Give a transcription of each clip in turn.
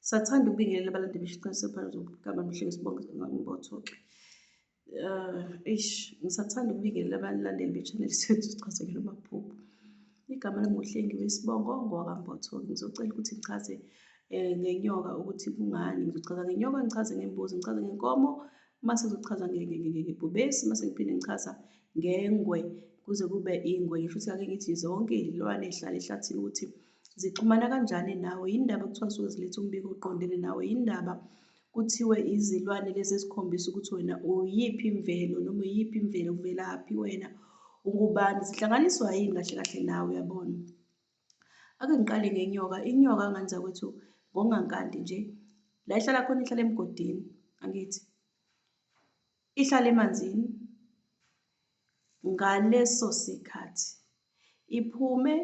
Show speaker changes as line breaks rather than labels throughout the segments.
Sathanda ukubingelela abalandeli beshiqiniso phakathi zokugaba Mhlengi Sibonga Ngibothoke. Ngisathanda ukubingelela abalandeli be-channel sethu sichazekile Maphupho. Igama lami nguHlengi Wesibongo ngowakaMbothoke. Ngizocela ukuthi ngichaze ngenyoka ukuthi kungani. Ngizochaza ngenyoka, ngichaze ngembuzi, ngichaze ngenkomo, mase ngizochaza ngebhubesi, mase ngiphinde ngichaza ngengwe kuze kube ingwe. Ngisho ukuthi ake ngithi zonke izilwane ey'hlala ehlathini ukuthi zixhumana kanjani nawe. Yindaba kuthiwa suke zilethe umbiko oqondene nawe. Yindaba kuthiwe izilwane lezi ezikhombisa ukuthi wena uyiphi imvelo noma uyiphi imvelo, uvelaphi wena, ungubani, zihlanganiswa yini kahle kahle nawe, uyabona. Ake ngiqale ngenyoka. Inyoka nganza kwethu ngokungankanti nje la ihlala khona, ihlala emgodini, angithi ihlala emanzini. Ngaleso sikhathi iphume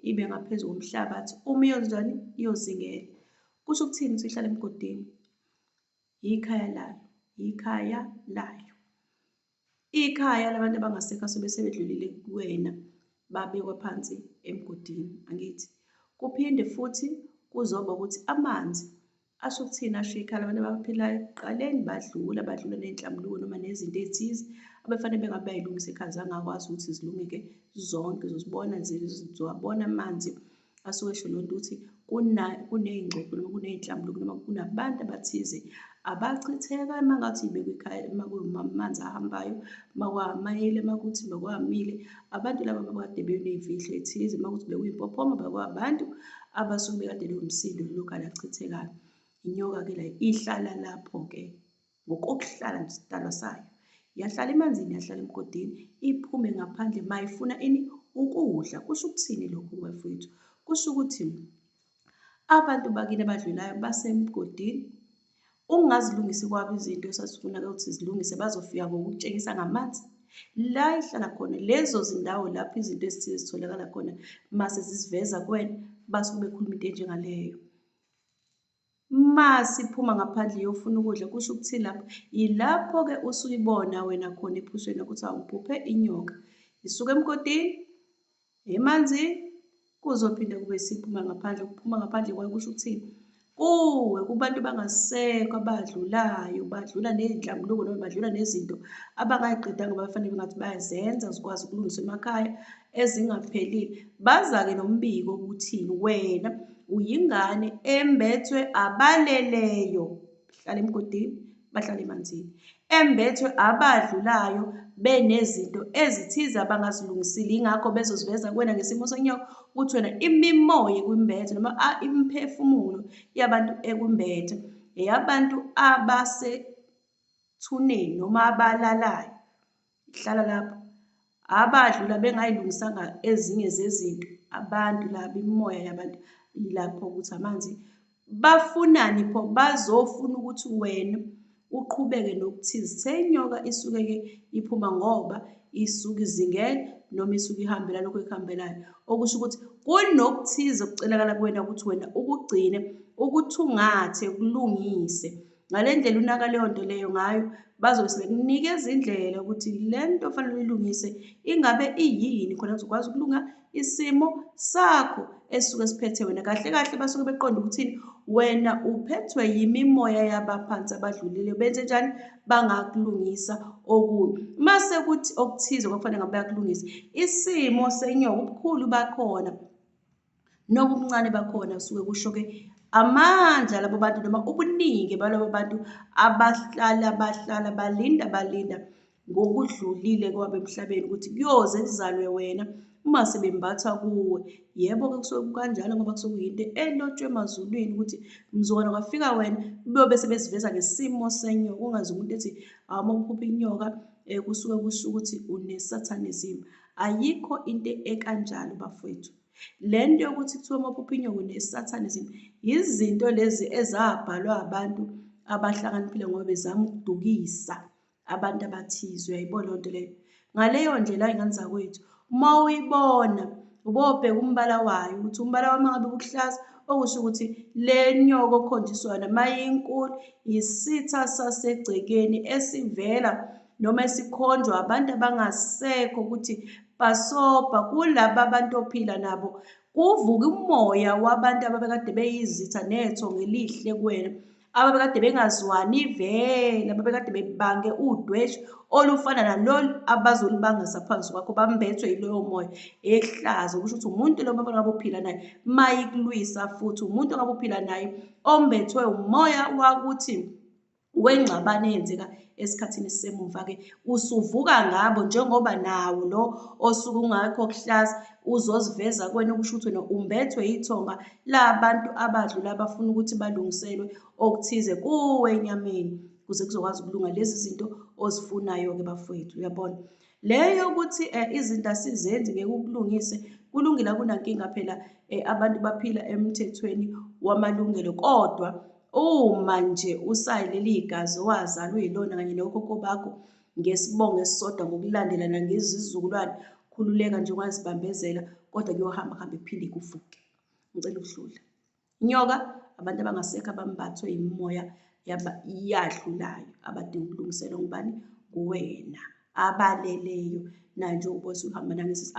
ibe ngaphezu komhlabathi, uma iyonjani, iyozingela. Kusho ukuthini ukuthi ihlala emgodini? Ikhaya layo, ikhaya layo. Ikhaya labantu abangasekho asuke sebedlulile kuwena, babekwa phansi emgodini, angithi. Kuphinde futhi kuzoba ukuthi amanzi asho ukuthini, asho ikhaya labantu abaphilayo ekuqaleni, badlula ney'nhlambuluko noma nezinto ey'thize abafanele bengabe bay'lungisa ekhaya, zangakwazi ukuthi zilungeke zonke, zizowabona amanzi asuke esho loo nto ukuthi kuney'ngcebo noma kuney'nhlambuluko noma kunabantu abathize abachitheka uma ngathi y'bekwe ekhaya, uma kuwumanzi ahambayo, uma kwamayela, uma kuthi bekwamile, abantu laba abakade beney'mfihlo ey'thize, uma kuthi bekuyimpophoma, bekwabantu abasuke bekade umsindo lokhu alachithekayo. Inyoka-ke la ihlala lapho-ke ngokokuhlala nje isidalwa sayo. Yahlala emanzini, yahlala emgodini, iphume ngaphandle mayifuna ini? Ukudla. Kusho ukuthini lokhu bafowethu? Kusho ukuthi abantu bakini abadlulayo basemgodini, ukungazilungisi kwabo izinto esasifuna ukuthi zilungise, bazofika ngokukutshengisa ngamanzi. La ihlala khona, lezo zindawo lapho izinto ezithize zitholakala khona, mase zisiveza kuwena, basuke bekhuluma into enjengaleyo. Masiphuma ngaphandle iyofuna ukudla, kusho ukuthi lapho yilapho-ke usuyibona wena khona ephusweni ukuthi awuphuphe inyoka. Isuka emgodini, emanzini, kuzophinde kube isiphuma ngaphandle. Ukuphuma ngaphandle kwayo kusho ukuthini? Kuwe, kubantu bangasekho abadlulayo, badlula ney'nhlambuluko noma badlula nezinto abangay'qedanga abafanele bengathi bayazenza zikwazi ukulungiswa emakhaya ezingaphelile. Baza-ke nombiko ukuthini? Wena uyingane embethwe abaleleyo, bahlala emgodini, bahlala emanzini, embethwe abadlulayo benezinto ezithize abangazilungisile. Yingakho bezoziveza kuwena ngesimo senyoka ukuthi wena imimoya ekumbethe noma imiphefumulo yabantu ekumbethe eyabantu abasethuneni noma abalalayo. Ihlala lapho abadlula bengayilungisanga ezinye zezinto, abantu laba, imimoya yabantu ilapho ukuthi amanzi bafunani pho? Bazofuna ukuthi wena uqhubeke nokuthize. Senyoka isuke-ke iphuma ngoba isuke izingela noma isuke ihambela lokho ekuhambelayo, okusho ukuthi kunokuthize okucelakala kuwena ukuthi wena ukugcine, ukuthungathe, ukulungise. Ngale ndlela unaka leyo nto leyo ngayo, bazobe sebekunikeza indlela ukuthi le nto fanele uyilungise ingabe iyini khona kuzokwazi ukulunga isimo sakho esuke siphethe wena. Kahle kahle basuke beqonda ukuthini? Wena uphethwe yimimoya yabaphansi abadlulile, benze njani? Bangakulungisa okunye. Mase kuthi okuthize kwakufanele ngabe bayakulungisa, isimo senyoka, ubukhulu bakhona nobuncane bakhona suke kusho-ke amandla labo bantu noma ubuningi balabo bantu bahlala balinda ngokudlulile kwabo emhlabeni ukuthi kuyoze kuzalwe wena uma sebembatha kuwe. Yebo-ke kusuke kukanjalo ngoba kusuke kuyinto elotshwe emazulwini ukuthi mzukwana kwafika wena beyobe sebeziveza ngesimo senyoka. Ungaze umuntu ethi uma uphupha inyoka kusuke kusho ukuthi une-satanism. Ayikho into ekanjalo bafowethu. Le nto yokuthi kuthiwa uma uphupha inyoka une-satanism, izinto lezi ezabhalwa abantu abahlakaniphile ngoba bezama ukudukisa abantu abathize. Uyayibona loo nto leyo? Ngaleyo ndlela y'ngane zakwethu, uma uyibona ubobheka umbala wayo ukuthi umbala wami ngabe buhlaza, okusho ukuthi le nyoka okhonjiswa yona mayinkulu, isitha sasegcekeni esivela noma esikhonjwa abantu abangasekho ukuthi basobha kulaba abantu ophila nabo kuvuka umoya wabantu ababekade beyizitha nethonga elihle kuwena, ababekade bengazwani vele, ababekade bebange udweshu olufana nalolu abazolibanga saphansi kwakho, bambethwe yiloyo moya ehlazo. Kusho ukuthi umuntu lo ngabe uphila naye mayikulwisa futhi umuntu ongabe uphila naye ombethwe umoya wakuthi wengxabano eyenzeka esikhathini semuva-ke usuvuka ngabo, njengoba nawo lo osuke ungakho kuhlaza uzoziveza kuwena, okusho ukuthi wena umbethwe yithonga labantu abadlula abafuna ukuthi balungiselwe okuthize kuwe enyameni ukuze kuzokwazi ukulunga lezi zinto ozifunayo-ke bafowethu. Uyabona leyo ukuthi izinto asizenzi ngeke ukulungise, kulungile akunankinga phela. Abantu baphila emthethweni wamalungelo, kodwa uma nje usayileli igazi owazalwa uyilona kanye nokhokho bakho ngesibongo esisodwa ngokulandelana ngezizukulwane, khululeka nje ungazibambezela, kodwa kuyohamba hambe kuphinde kuvuke. Ngicela ukuhlula inyoka, abantu abangasekho abambathwe imimoya yadlulayo abadinga ukulungiselwa ngubani? Kuwena abaleleyo. Nayo nje ubose uhamba nangesi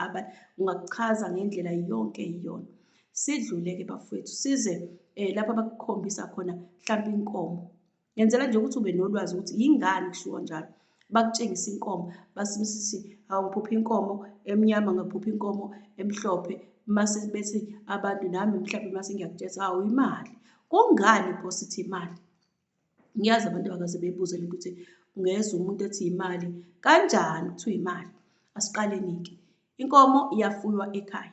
ungakuchaza ngendlela yonke iyona. Sidlule-ke bafowethu size lapho abakukhombisa khona mhlampe inkomo. Ngenzela nje ukuthi ube nolwazi ukuthi yingani kushiwo njalo. Bakutshengisa inkomo basisithi awuphupha inkomo emnyama, ngaphupha inkomo emhlophe, mase bethi abantu nami mhlawumbe mase ngiyakutshela hawu imali. Kungani phosithi imali? Ngiyazi abantu abakaze bebuze le nto ukuthi ungezwa umuntu ethi imali kanjani kuthiwa imali. Asiqaleni-ke, inkomo iyafuywa ekhaya,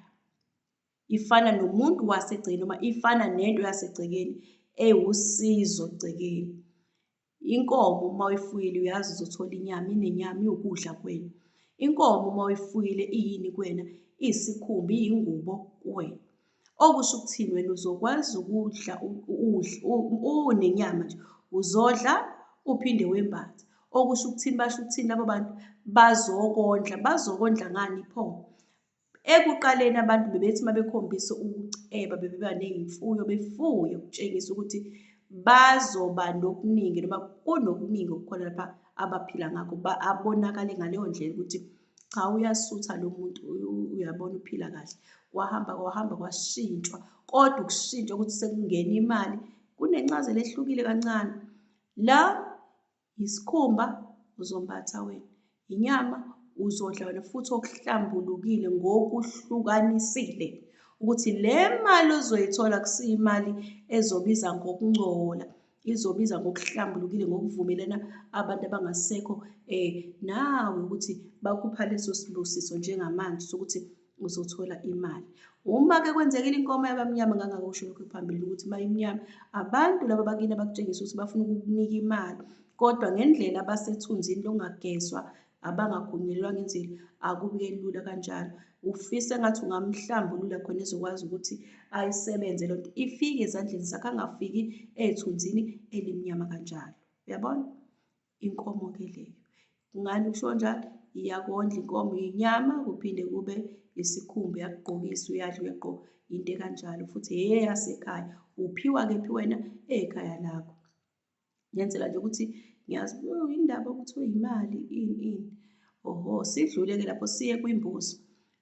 ifana nomuntu wasegcekeni noma ifana nento yasegcekeni ewusizo egcekeni. Inkomo uma uyifuyile uyazi uzothola inyama, inenyama, iwukudla kwena. Inkomo uma uyifuyile iyini kuwena? Iyisikhumba, iyingubo kuwena. Okusho ukuthini? Wena uzokwazi ukudla unenyama nje, uzodla uphinde wembathe. Okusho ukuthini? Basho ukuthini labo bantu? Bazokondla. Bazokondla ngani pho? Ekuqaleni abantu bebethi uma bekhombisa ukuceba bebeba ney'mfuyo befuye ukutshengisa ukuthi bazoba nokuningi noma kunokuningi okukhona lapha abaphila ngakho, abonakale ngaleyo ndlela ukuthi cha, uyasutha lo muntu, uyabona uphila kahle. Kwahamba kwashintshwa, kodwa ukushintshwa ukuthi sekungena imali kunencazelo ehlukile kancane. La isikhumba uzombatha wena, inyama uzodla wena, futhi okuhlambulukile ngokuhlukanisile, ukuthi le mali ozoyithola akusiyo imali ezobiza ngokungcola, izobiza ngokuhlambulukile, ngokuvumelana abantu abangasekho nawe ukuthi bakupha leso sibusiso njengamanje sokuthi uzothola imali. Uma-ke kwenzekile inkomo yabamnyama, ngangakusho lokhu phambili ukuthi uma imnyama, abantu laba bakini abakutshengisa ukuthi bafuna ukukunika imali, kodwa ngendlela abasethunzini lokungagezwa, abangagonyelwa ngendlela, akube lula kanjalo. Ufise engathi ungamhlambulula khona ezokwazi ukuthi ayisebenze lento, ifike ezandleni zakhe, angafiki ethunzini elimnyama kanjalo. Uyabona? Inkomo-ke leyo. Kungani kusho njalo? Iyakondla inkomo, inyama kuphinde kube isikhumba, uyakugqokisa, uyadla, uyagqoka, into ekanjalo. Futhi eyasekhaya, uphiwa kephi wena? Ekhaya lakho. Ngenzela nje ukuthi ngiyazi indaba okuthiwa imali ini. Oho, sidlule-ke lapho siye kwimbuzi.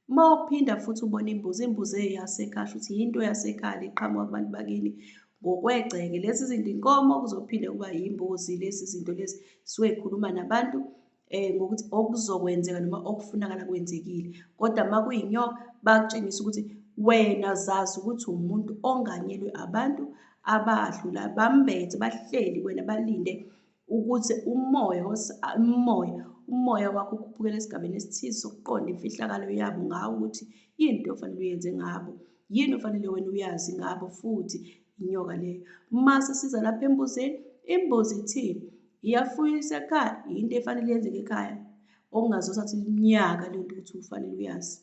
Uma uphinda futhi ubona imbuzi eyasekhaya, futhi yinto yasekhaya iqhamuka kubantu bakini ngokwegceke. Lezi zinto inkomo, kuzophinde kuba yimbuzi, lezi zinto lezi suke yikhuluma nabantu ngokuthi okuzokwenzeka noma okufunakala kwenzekile. Kodwa uma kuyinyoka bakutshengisa ukuthi wena zazi ukuthi umuntu onganyelwe abantu abadlula, bambethe, bahleli wena balinde ukuthi umoya wakho ukhuphukele esigabeni esithize sokuqonda imfihlakalo yabo ngawo, ukuthi yini into ofanele uyenze ngabo, yini ofanele wena uyazi ngabo. Futhi inyoka leyo mase siza lapha embuzini, imbuzi ithini? Iyafuyisa ekhaya, yinto efanele yenzeke ekhaya, okungazothatha iminyaka leyo nto ukuthi ufanele uyazi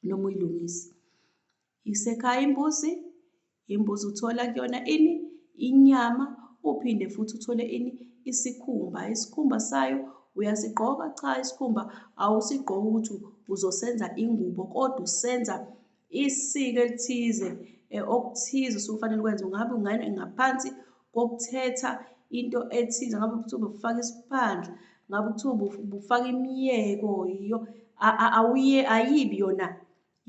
noma uyilungise. Isekhaya imbuzi uthola kuyona ini? Inyama, uphinde futhi uthole ini? Isikhumba. Isikhumba sayo uyasigqoka? Cha, isikhumba awusigqoki ukuthi uzosenza ingubo, kodwa usenza isiko elithize, okuthize osukufanele ukwenza. Ungabe ungane ngaphansi kokuthetha into ethize, ngabe kuthiwa ubufaka isiphandla, ngabe kuthiwa ubufaka imiyeko, ayibi yona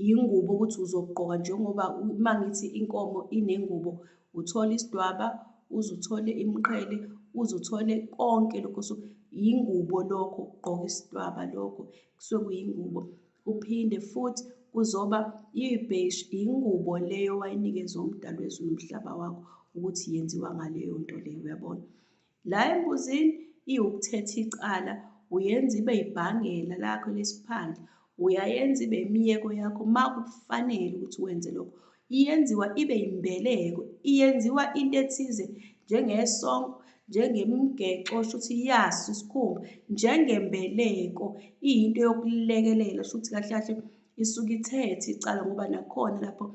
yingubo ukuthi uzogqoka njengoba uma ngithi inkomo inengubo, uthola isidwaba, uze uthole imiqhele, uze uthole konke lokho. So yingubo lokho, ukugqoka isidwaba lokho kusuke kuyingubo. Uphinde futhi kuzoba yibheshi, yingubo leyo owayinikezwa umdali wezulu nomhlaba wakho ukuthi yenziwa ngaleyo nto leyo, uyabona. La embuzini iwukuthetha icala, uyenza ibe ibhangela lakho lesiphandla, uyayenza ibe imiyeko yakho uma kufanele ukuthi wenze lokho. Iyenziwa ibe imbeleko, iyenziwa into ethize njengesongo, njengemigexo, osho ukuthi yaso isikhumba, njengembeleko, iyinto yokulekelela, sho ukuthi kahle kahle isuke ithethe icala ngoba nakhona lapho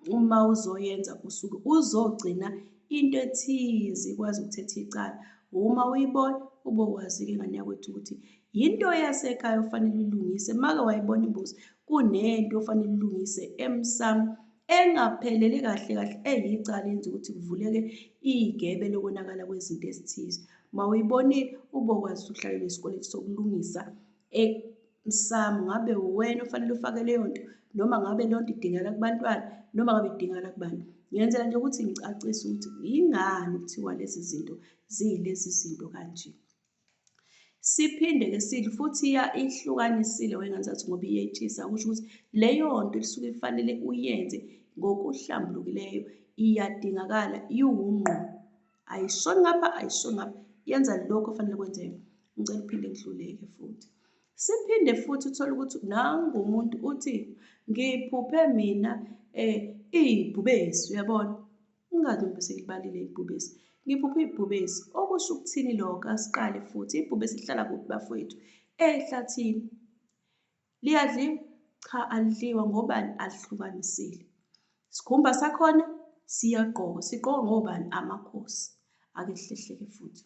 uma uzoyenza usuke uzogcina into ethize ikwazi ukuthetha icala. Uma uyibona ube wazi-ke ngane yakwethu ukuthi yinto yasekhaya ofanele uyilungise. Make wayibona imbuzi kunento ofanele ulungise emsamo engaphelele kahle kahle eyicala yenza ukuthi kuvuleke igebe lokonakala kwezinto ezithize. Uma uyibonile ube kwazi ukuhlalela esikoleni sokulungisa emsamo, ngabe uwena ofanele ufake leyo nto noma ngabe leyo nto idingakala kubantwana noma ngabe idingakala kubani. Ngiyenzela nje ukuthi ngicacise ukuthi yingani kuthiwa lezi zinto ziyilezi zinto kanje. Siphinde-ke sidle futhi ihlukanisile wengane zathi ngoba iyetshisa, kusho ukuthi leyo nto lisuke kufanele uyenze ngokuhlambulukileyo, iyadingakala, iwungqo, ayishoni ngapha, ayishoni ngapha, yenza lokho ofanele kwenzeke. Ngicela uphinde ngidluleke futhi. Siphinde futhi uthole ukuthi nangumuntu uthi ngiphuphe mina ibhubesi, uyabona. Ungazi noma sengilibalile ibhubesi. Ngiphuphe ibhubesi, okusho ukuthini lokho? Asiqale futhi. Ibhubesi lihlala kuphi bafowethu? Ehlathini. Liyadliwa? Cha, alidliwa. Ngobani? Alihlukanisile. Isikhumba sakhona siyagqokwa. Sigqokwa ngobani? Amakhosi. Ake sihlehleke futhi.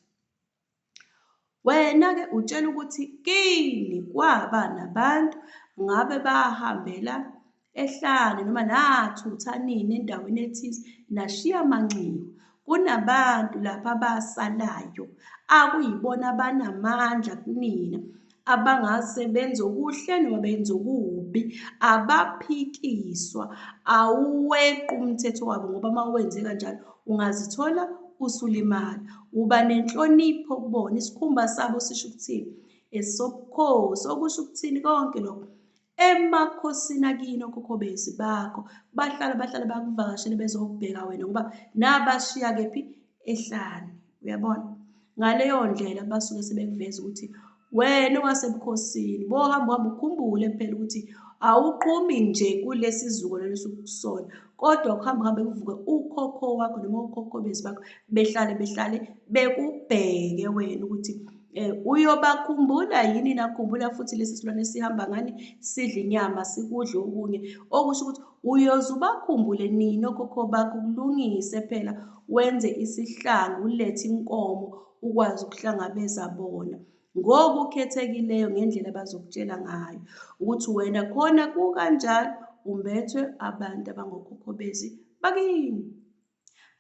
Wena-ke utshela ukuthi kini kwaba nabantu ngabe bahambela ehlane noma nathutha nini endaweni ethize nashiya amanxiwa. Kunabantu lapha abasalayo akuyibona abanamandla kunina, abangase benze okuhle noma benze okubi, abaphikiswa, awuweqi umthetho wabo ngoba uma wenze kanjalo ungazithola usulimala. Uba nenhlonipho kubona, isikhumba sabo sisho ukuthini? Esobukhosi, okusho ukuthini konke lokho? Emakhosini akini okhokho bezi bakho bahlala bakuvakashele bezokubheka wena ngoba nabashiya kephi? Ehlane, uyabona. Ngaleyo ndlela basuke sebekuveza ukuthi wena owasebukhosini bohamba ukhumbule phela ukuthi awuqhumi nje kulesi izukulwane esukusona, kodwa kuhambe kuvuke ukhokho wakho noma ukhokho bezi bakho behlale bekubheke wena ukuthi uyobakhumbula yini, nakhumbula futhi lesi silwane sihamba ngani, sidla inyama, sikudle okunye. Okusho ukuthi uyoze ubakhumbule nini okhokho bakho, kulungise phela wenze isihlangu, ulethe inkomo ukwazi ukuhlangabeza bona ngokukhethekileyo ngendlela abazokutshela ngayo ukuthi wena khona kukanjalo umbethwe abantu abangokhokho bezi bakini.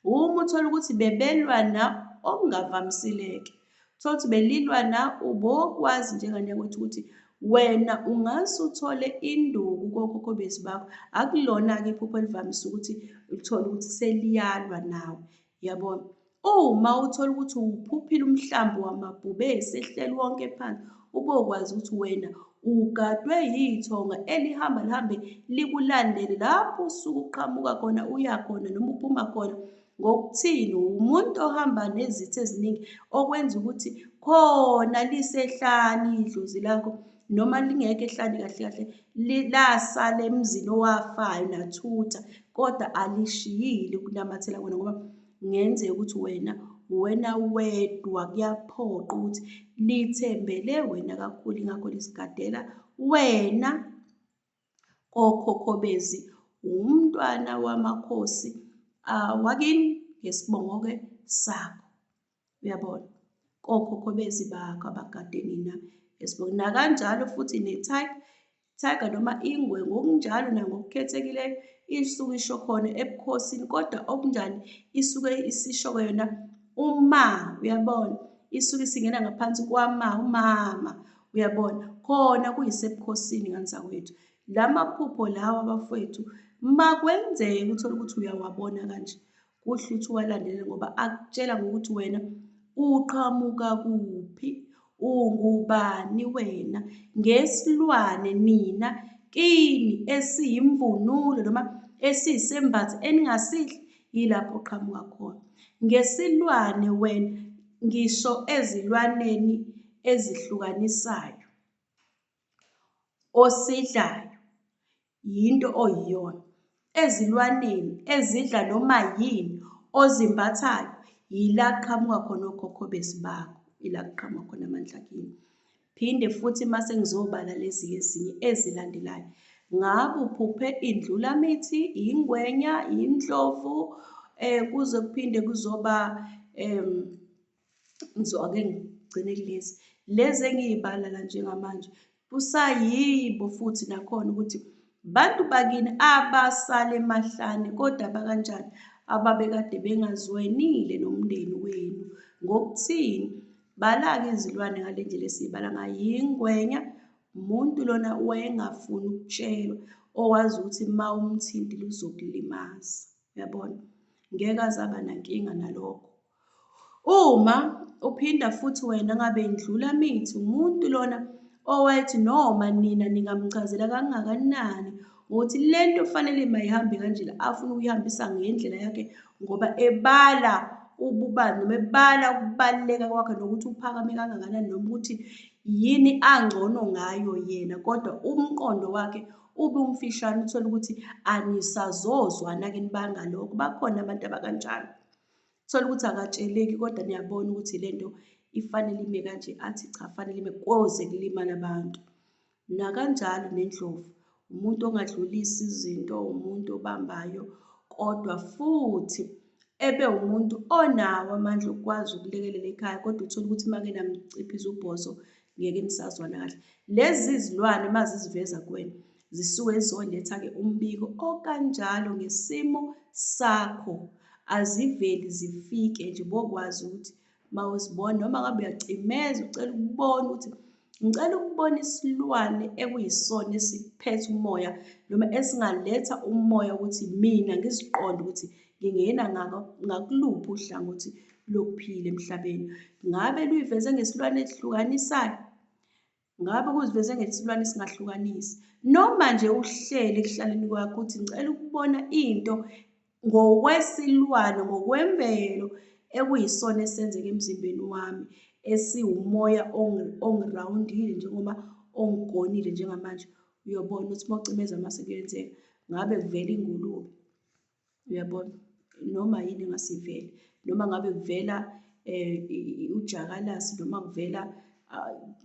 Uma uthola ukuthi bebelwana okungavamisileke, uthola ukuthi belilwana ubokwazi njengane yakwethu ukuthi wena ungase uthole induku kokhokho bezi bakho. Akulona-ke iphupho elivamise ukuthi uthole ukuthi seliyalwa nawe, yabona. Uma uthola ukuthi uphuphile umhlambi wamabhubesi ehleli wonke phansi, ubokwazi ukuthi wena ugadwe yithonga elihamba lihambe likulandele lapho usuke uqhamuka khona, uya khona noma uphuma khona. Ngokuthini? Umuntu ohamba nezitho eziningi okwenza ukuthi khona lisehlane idlozi lakho noma lingekho ehlane kahle kahle lasala emzini owafayo nathutha, kodwa alishiyile ukunamathela kona ngoba kungenzeka ukuthi wena wedwa, kuyaphoqa ukuthi lithembele wena kakhulu, ingakho lisigadela wena okhokho bezi, umntwana wamakhosi wakini ngesibongo-ke sakho, uyabona. Kokhokho bezi bakho abagade nina esibongo. Nakanjalo futhi tiger noma ingwe ngokunjalo nangokukhethekileyo isuke isho khona ebukhosini, kodwa okunjani? Isuke isisho yona uma, uyabona. Isuke isingena ngaphansi umama, uyabona. Khona kuyisebukhosini ngane zakwethu. La maphupho lawa bafowethu, makwenzeka uthole ukuthi uyawabona kanje, kuhle ukuthi uwalandele ngoba akutshela ngokuthi wena uqhamuka kuphi, ungubani wena, ngesilwane nina kini esiyimvunulo noma esiyisembatho eningasihle, yilapho oqhamuka khona. Ngesilwane wena, ngisho ezilwaneni ezihlukanisayo, osidlayo, yinto oyiyona. Ezilwaneni ezidla noma yini ozimbathayo, yila kuqhamuka khona okhokho besibakho, ila kuqhamuka khona amandla kini. Phinde futhi mase ngizobala lezi ezinye ezilandelayo. Ngabe uphuphe indlulamithi, ingwenya, indlovu, kuze kuphinde kuzoba ake ngigcine kulezi. Lezi engiy'bala la njengamanje, kusayibo futhi nakhona ukuthi bantu bakini abasale emahlane kodwa bakanjani, ababekade bengazwenile nomndeni wenu. Ngokuthini? Bala-ke izilwane ngale ndlela esiy'bala ngayo. Yingwenya, umuntu lona wayengafuni ukutshelwa, owazi ukuthi ma umthintile uzokulimaza, uyabona? Ngeke aze aba nankinga nalokho. Uma uphinda futhi wena ngabe indlulamithi, umuntu lona owayethi noma nina ningamchazela kangakanani ukuthi lento kufanele mayihambe kanjena, afune ukuyihambisa ngendlela yakhe ngoba ebala ububanzi noma ebala ukubaluleka kwakhe nokuthi uphakame kangakanani noma ukuthi yini angcono ngayo yena, kodwa umqondo wakhe ube umfishane, uthole ukuthi anisazozwana-ke nibangalokho. Bakhona abantu abakanjalo. Uthole ukuthi akatsheleki kodwa niyabona ukuthi lento ifanele ime kanje, athi cha fanele ime koze kulimale abantu. Nakanjalo nendlovu, umuntu ongadlulisi izinto, umuntu obambayo, kodwa futhi ebe umuntu onawo amandla okukwazi ukulekelela ekhaya, kodwa uthole ukuthi make namciphisa ubhoso ngeke nisazwana kahle. Lezi zilwane maziziveza kuwena, zisuke zizoletha-ke umbiko okanjalo ngesimo sakho. Aziveli zifike nje bokwazi ukuthi mawuzibona noma ngabe uyacimeza ucela ukubona ukuthi ngicela ukubona isilwane ekuyisona esiphethe umoya noma esingaletha umoya ukuthi mina ngiziqonde ukuthi ngingena ngakuluphi uhlangothi lokuphila emhlabeni. Ngabe luyiveze ngesilwane esihlukanisayo? Ngabe kuziveze ngesilwane esingahlukanisi? Noma nje uhlele ekuhlaleni kwakho uthi ngicela ukubona into ngokwesilwane, ngokwemvelo ekuyisona esenzeka emzimbeni wami, esiwumoya ongirawundile njengoba ongigonile njengamanje. Uyobona ukuthi mawucimeza mase kuyenzeka. Ngabe kuvela ingulube, uyabona? Noma yini engase ivele, noma ngabe kuvela ujakalasi noma kuvela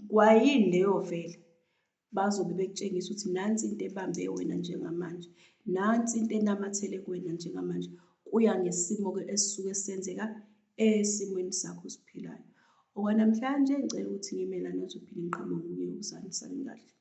kwayini leyovela, bazobe bekutshengisa ukuthi nansi into ebambe wena njengamanje, nansi into enamathele kuwena njengamanje. Kuya ngesimo-ke esisuke senzeka esimweni sakho osiphilayo. Okwanamhlanje ngicela ukuthi ngime la noze uphinde ngiqhamuke ngokunye ukuzane, nisaleni kahle.